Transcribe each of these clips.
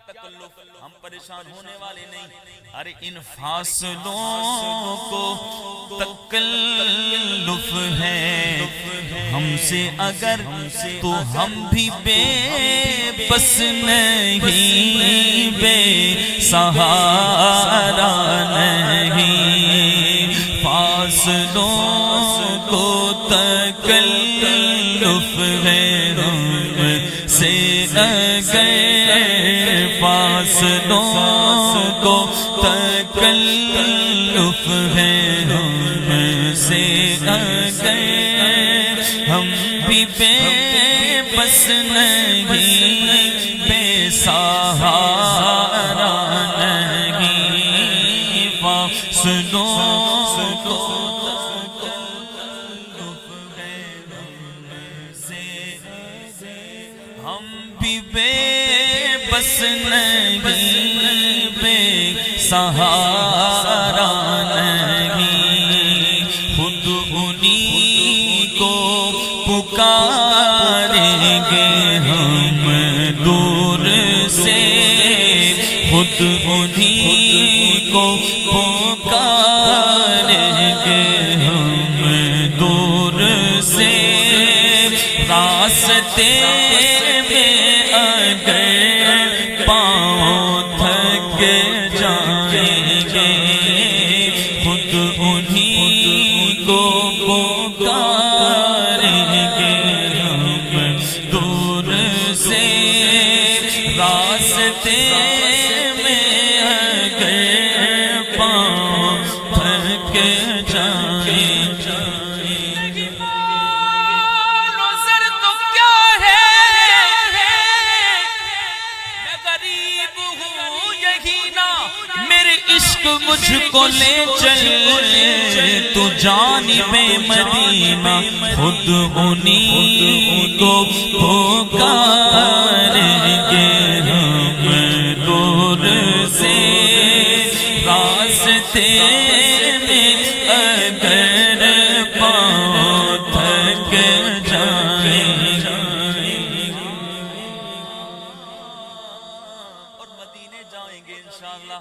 تکلف، ہم پریشان ہونے والے نہیں. ارے ان فاصلوں کو تکلف ہے ہم سے، اگر تو ہم بھی بے بس نہیں، بے سہارا نہیں. فاصلوں کو تکلف ہے ہم سے، اگر فاصلوں کو تکلف ہے ہم سے، اگر ہم بھی بے بس نہیں، بے سہارا نہیں. فاصلوں کو تکلف ہے ہم سے، ہم بھی بے بس نہیں، بے سہارا نہیں. خود انہی کو پکاریں گے ہم دور سے، خود انہی کو پکاریں گے ہم دور سے. راستے میں اگر پاؤں تھک جائیں گے، خود انہی کو پکاریں گے ہم دور سے. راستے میں اگر پاؤں تھک جائیں گے، مجھ کو لے چل تو جانب مدینہ، خود انہی کو پکاریں گے ہم دور سے. راستے میں اگر پاؤں تھک جائیں اور مدینے جائیں گے انشاءاللہ،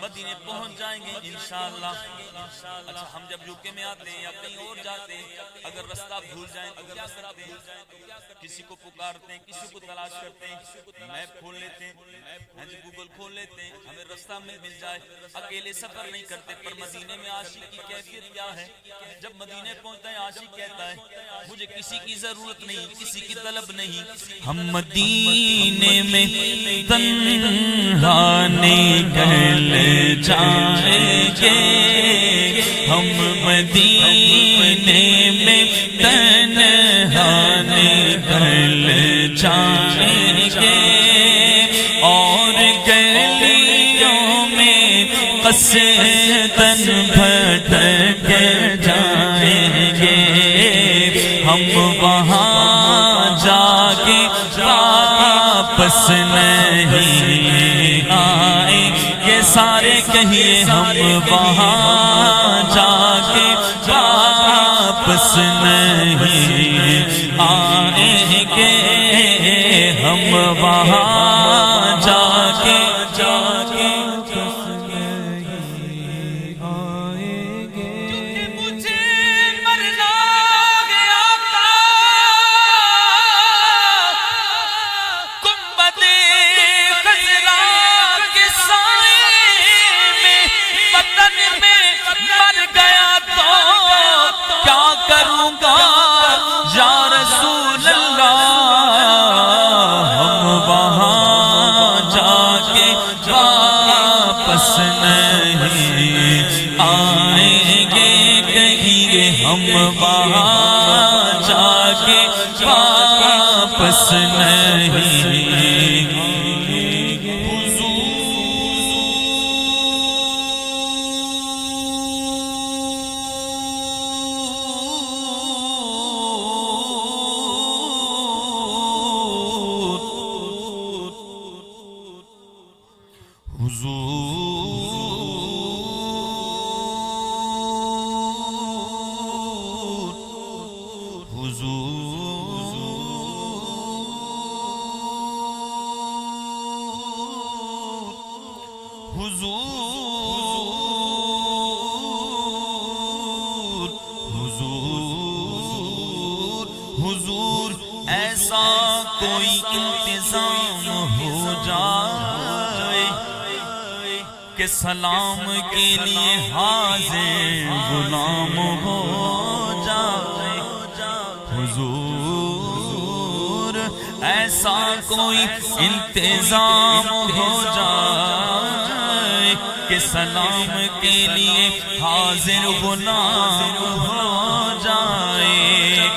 مدینے پہنچ جائیں گے انشاءاللہ. اچھا ہم جب یوکے میں آتے ہیں یا کہیں اور جاتے ہیں، اگر رستہ بھول جائیں تو کیا کرتے ہیں؟ کسی کو پکارتے ہیں، کسی کو تلاش کرتے ہیں، میپ کھول لیتے ہیں، گوگل کھول لیتے ہیں، ہمیں رستہ میں مل جائے. اکیلے سفر نہیں کرتے. پر مدینے میں عاشق کی کیفیت کیا ہے؟ جب مدینے پہنچتا ہے عاشق کہتا ہے مجھے کسی کی ضرورت نہیں، کسی کی طلب نہیں. ہم مدینے میں تنہا نکل جائیں گے، ہم مدینے میں تنہا نکل جائیں گے. اور گلیوں میں قصداً بھٹک جائیں گے، ہم وہاں جا کے واپس نہیں آئیں گے. سارے کہیے ہم وہاں جا کے واپس نہیں آئیں گے، ہم وہاں جا کے ہم وہاں جا کے واپس نہیں. حضور حضور حضور ایسا کوئی انتظام ہو جائے کہ سلام کے لیے حاضر غلام ہو جائے حضور ایسا کوئی انتظام ہو جائے کہ سلام کے لیے حاضر غلام ہو جائے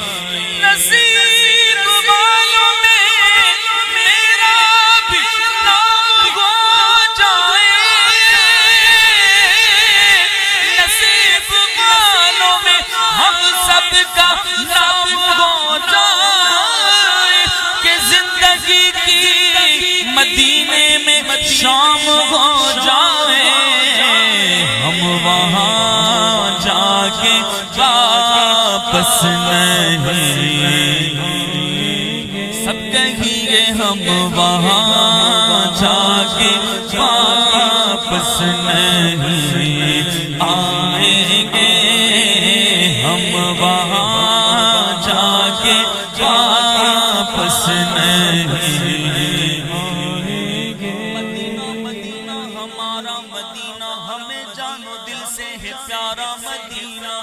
نصیب والوں میں میرا بھی نام ہو جائے نصیب والوں میں ہم سب کا نام ہو جائے کہ زندگی کی مدینے میں شام ہو جائے ہم وہاں جا کے واپس نہیں سب کہیں گے ہم وہاں جا کے واپس نہیں آئیں گے ہم وہاں جا کے واپس نہیں مدینہ مدینہ ہمارا مدینہ ہمیں جانو دل سے ہے پیارا مدینہ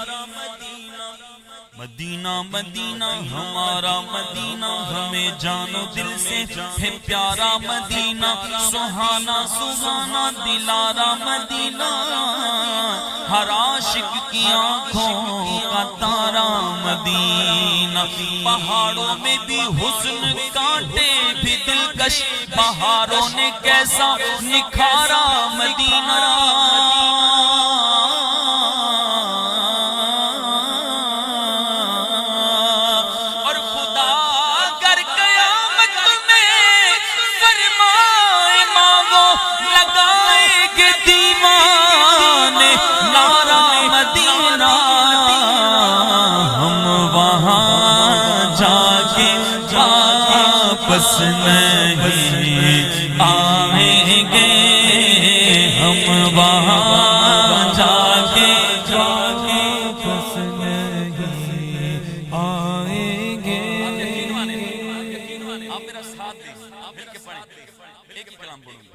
مدینہ مدینہ ہمارا مدینہ ہمیں جانو دل سے ہے پیارا مدینہ سہانا سہانا دلارا مدینہ ہر عاشق کی آنکھوں کا تارا مدینہ پہاڑوں میں بھی حسن کانٹے بھی دلکش بہاروں نے کیسا نکھارا مدینہ واپس نہیں آئیں گے ہم وہاں جا کے واپس نہیں آئیں گے آپ میرا ساتھ دیں مل کے پڑھیں ایک ہی کلام پڑھوں گا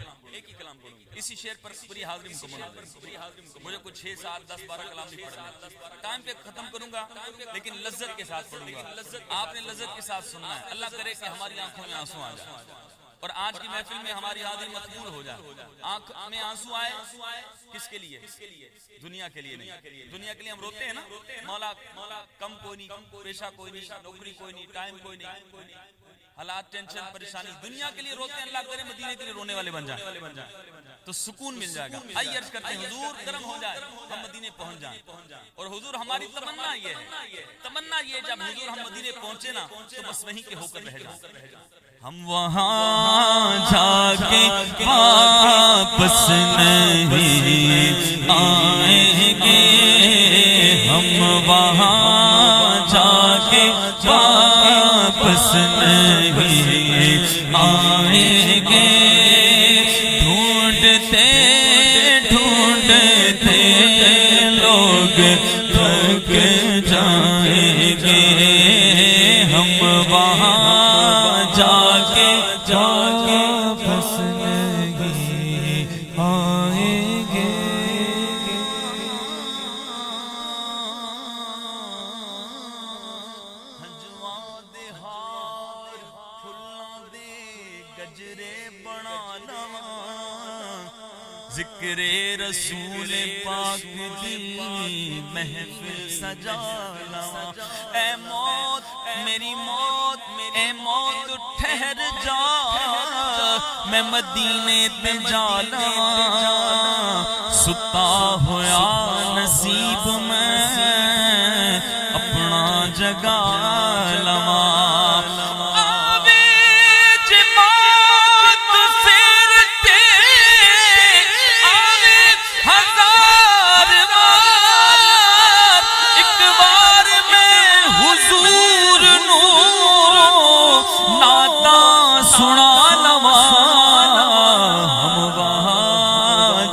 اسی شعر پر پوری حاضری مکمل ہو جائے مجھے کچھ 6 7 10 12 کلام نہیں پڑھنا ٹائم پہ ختم کروں گا لیکن لذت کے ساتھ پڑھوں گا آپ نے لذت کے ساتھ سننا ہے اللہ کرے کہ ہماری آنکھوں میں آنسو آ جائے اور آج کی محفل میں ہماری حاضری مقبول ہو جائے آنکھ میں آنسو آئے کس کے لیے دنیا کے لیے نہیں دنیا کے لیے ہم روتے ہیں نا مولا کم کوئی نہیں پیشہ کوئی نہیں نوکری کوئی نہیں ٹائم کوئی نہیں حالات ٹینشن پریشانی دنیا کے لیے روتے ہیں اللہ کرے مدینے کے لیے رونے والے بن جائیں تو سکون مل جائے گا آئیے عرض کرتے ہیں حضور کرم ہو جائے ہم مدینے پہنچ جائیں اور حضور ہماری تمنا یہ ہے جب حضور ہم مدینے پہنچے نا تو بس وہیں کے ہو کر رہ جائیں ہم وہاں جا کے واپس نہیں آئیں گے ہم وہاں جا کے واپس نہیں آئیں گے ڈھونڈتے لوگ تھک جائیں گے ہم وہاں جا کے واپس نہیں آئیں گے گجرے بنانا ذکر رسول پاک دی محفل سجانا اے موت میری موت اے موت ٹھہر جا میں مدینے تے جانا ستا ہوا نصیب میں اپنا جگا لواں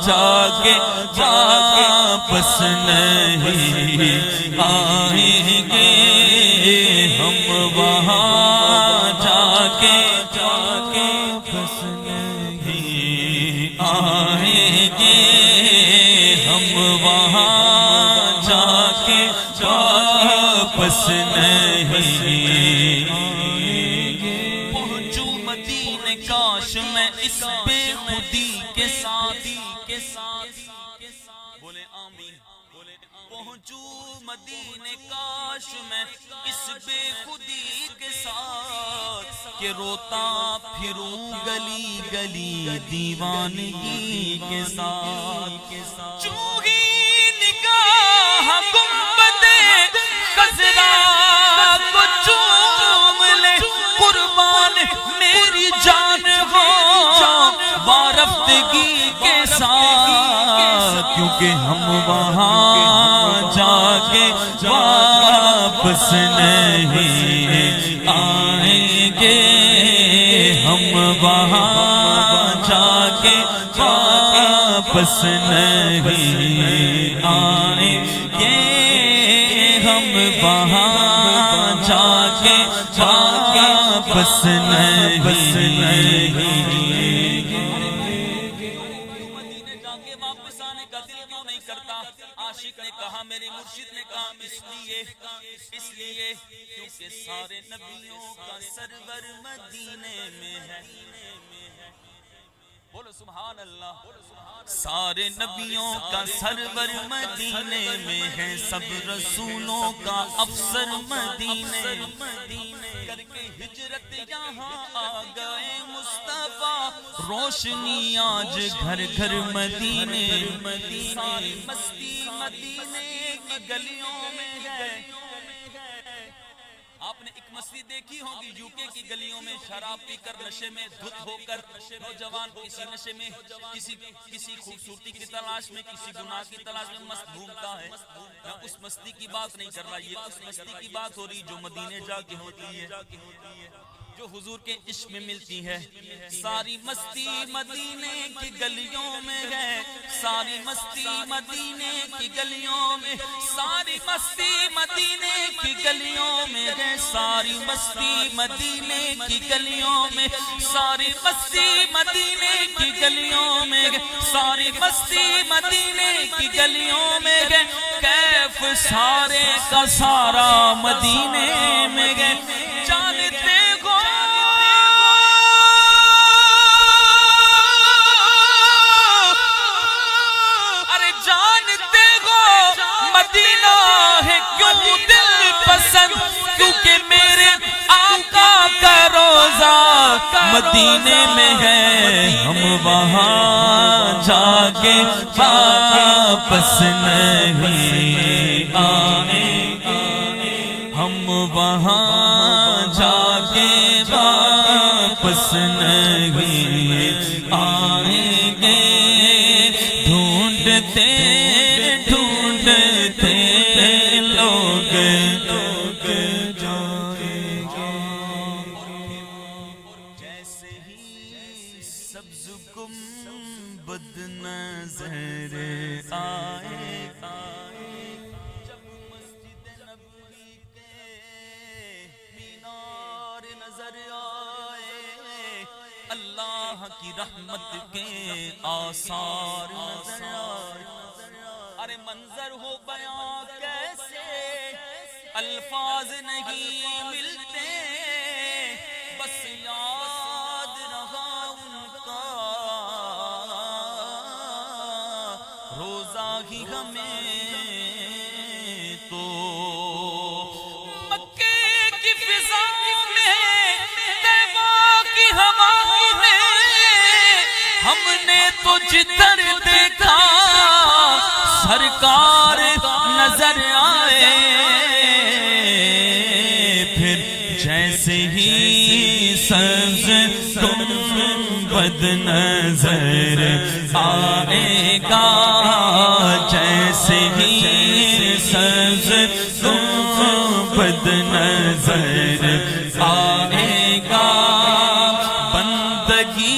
جا کے واپس نہیں آئیں گے ہم وہاں جا کے واپس نہیں آئیں گے ہم وہاں جا کے واپس نہیں پہنچوں مدینے کاش میں اس بے خودی کے ساتھ بولے آمین پہنچوں مدینے کاش میں اس بے خودی کے ساتھ کہ روتا پھروں گلی گلی دیوانگی کے ساتھ چوہی نگاہ گنبد خضرا کو چوم لے قربان میری جان ہو وارفتگی کے ساتھ کیونکہ ہم وہاں جا کے واپس نہیں آئیں گے ہم وہاں جا کے واپس نہیں آئیں گے ہم وہاں جا کے واپس نہیں مدینے جا کے واپس آنے کا دل کیوں نہیں کرتا عاشق نے کہا میرے مرشد نے کہا اس لیے کیونکہ سارے نبیوں کا سرور مدینے میں ہے بولو سبحان اللہ سارے نبیوں کا سرور مدینے میں ہے سب رسولوں کا افسر مدینے کر کے ہجرت یہاں آ گئے مصطفیٰ روشنی آج گھر گھر مدینے ساری مستی مدینے کی گلیوں میں ہے آپ نے ایک مسجد دیکھی ہوگی یوکے کی گلیوں میں شراب پی کر نشے میں دھت ہو کر نوجوان کسی نشے میں کسی خوبصورتی کی تلاش میں کسی گناہ کی تلاش میں مست گھومتا ہے میں اس مستی کی بات نہیں کر رہا یہ اس مستی کی بات ہو رہی جو مدینے جا کے ہوتی ہے جو حضور کے عشق میں ملتی ہے ساری مستی مدینے کی گلیوں میں ہے ساری مستی مدینے کی گلیوں میں ساری مستی مدینے کی گلیوں میں ہے ساری مستی مدینے کی گلیوں میں ساری مستی مدینے کی گلیوں میں ہے ساری مستی مدینے کی گلیوں میں ہے کیف سارے کا سارا مدینے میں ہے جانتے ہو ارے جانتے ہو مدینہ ہے کیوں دل پسند کیونکہ میرے آقا کا روزہ مدینے میں ہے ہم وہاں جا کے واپس نہیں آئیں گے ہم وہاں جا کے واپس نہیں آئیں گے ڈھونڈتے ڈھونڈتے لوگ جائیں گے جیسے ہی سبز گنبد نظر آئے جب مسجد نبوی کے مینار نظر آئے اللہ کی رحمت کے آثار نظر آئے ارے منظر ہو بیان کیسے الفاظ نہیں ملتے بس یاد رہا ان کا روزہ ہی ہمیں تو مکے کی فضا میں طیبہ کی ہوا میں ہم نے تو جدھر دیکھا سرکار نظر آئے پھر جیسے ہی سبز گنبد نظر آئے گا جیسے ہی سبز گنبد نظر آئے گا بندگی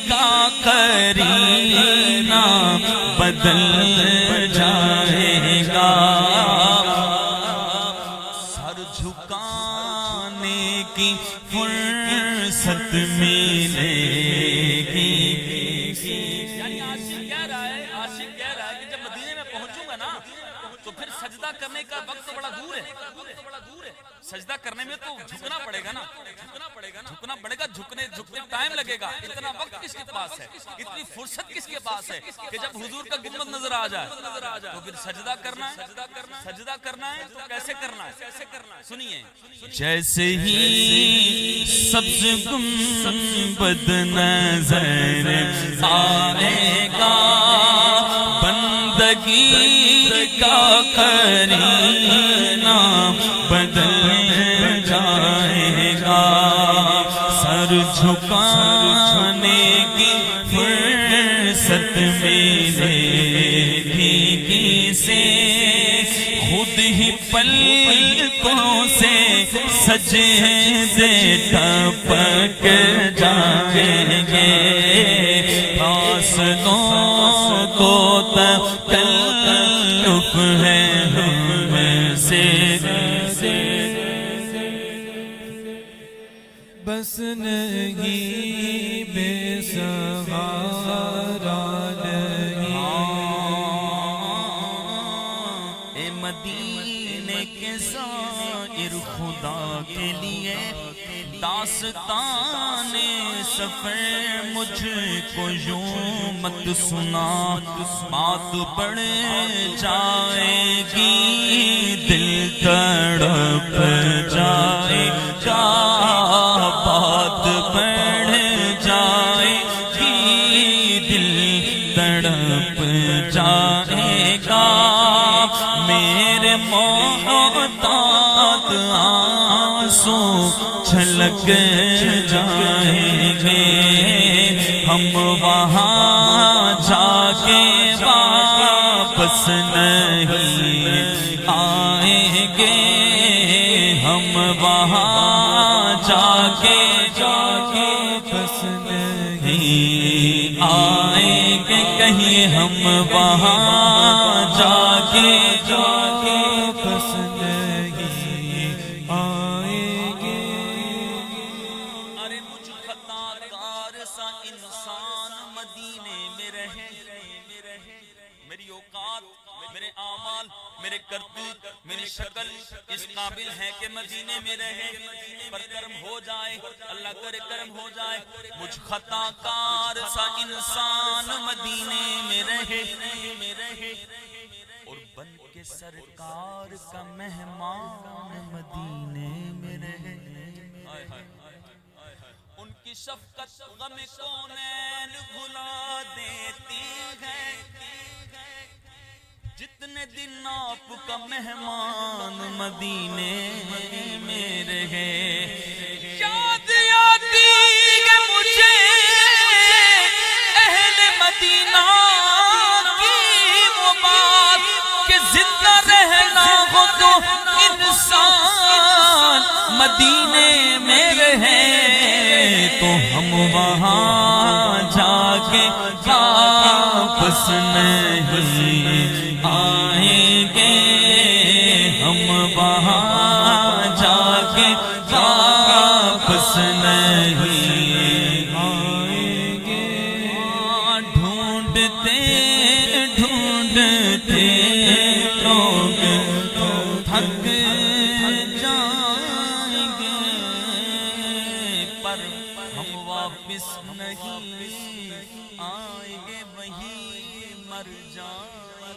کا قریب مدینہ بدل جائے گا، سر جھکانے کی فرصت ملے گی۔ یعنی عاشق کہہ رہا ہے کہ جب مدینے میں پہنچوں گا نا تو پھر سجدہ کرنے کا وقت تو بڑا دور ہے، سجدہ کرنے میں تو جھکنا پڑے گا نا، جھکنا پڑے گا، جھکنے ٹائم لگے گا۔ اتنا وقت کس کے پاس ہے، اتنی فرصت کس کے پاس ہے کہ جب حضور کا گنبد نظر آ جائے تو پھر سجدہ کرنا ہے، سجدہ کرنا ہے تو کیسے کرنا ہے، سنیے۔ جیسے ہی سبز گنبد نظر آئے گا، بندگی کا قرینہ بدل جائے گا، سر جھکانے کی فرصت ملے گی کسے، خود ہی پلکوں سے سجدے ٹپک جائیں گے، فاصلوں کو تکلف ہے ہم سے، بس نہیں بے سہارا نہیں۔ اے مدینے کے زائر خدا کے لیے داستان سفر مجھ کو یوں مت سنا، بات بڑھ جائے گی، دل تڑپ جائے گا، بات بڑھ جائے گی، دل تڑپ جائے گا، میرے محتاط آنسو چھلک جائیں گے، ہم وہاں جا کے واپس نہیں آئیں گے، ہم وہاں جا کے واپس نہیں آئیں گے، کہیں ہم وہاں جا کے واپس نہیں آئیں گے۔ ارے مجھ خطا کار سا انسان مدینے میں رہے، میری اوقات، میرے اعمال، میرے کرتوت، میری شکل اس قابل ہے کہ مدینے میں رہے، پر کرم ہو جائے، اللہ کرے کرم ہو جائے، مجھ خطا کار سا انسان مدینے میں رہے، اور بن کے سرکار کا مہمان مدینے میں رہے، ان کی شفقت غم کونین بھلا دیتی ہے، جتنے دن آپ کا مہمان مدینے میں رہے، یاد آتی ہے مجھے اہل مدینہ کی وہ بات کہ زندہ رہنا ہو تو انسان مدینے میں رہے، تو ہم وہاں جا کے واپس نہیں آئیں گے، ہم وہاں جا کے واپس نہیں آئیں گے، ڈھونڈتے ڈھونڈتے لوگ تھک جائیں گے، پر ہم واپس نہیں آئیں گے، وہیں مر جائیں گے۔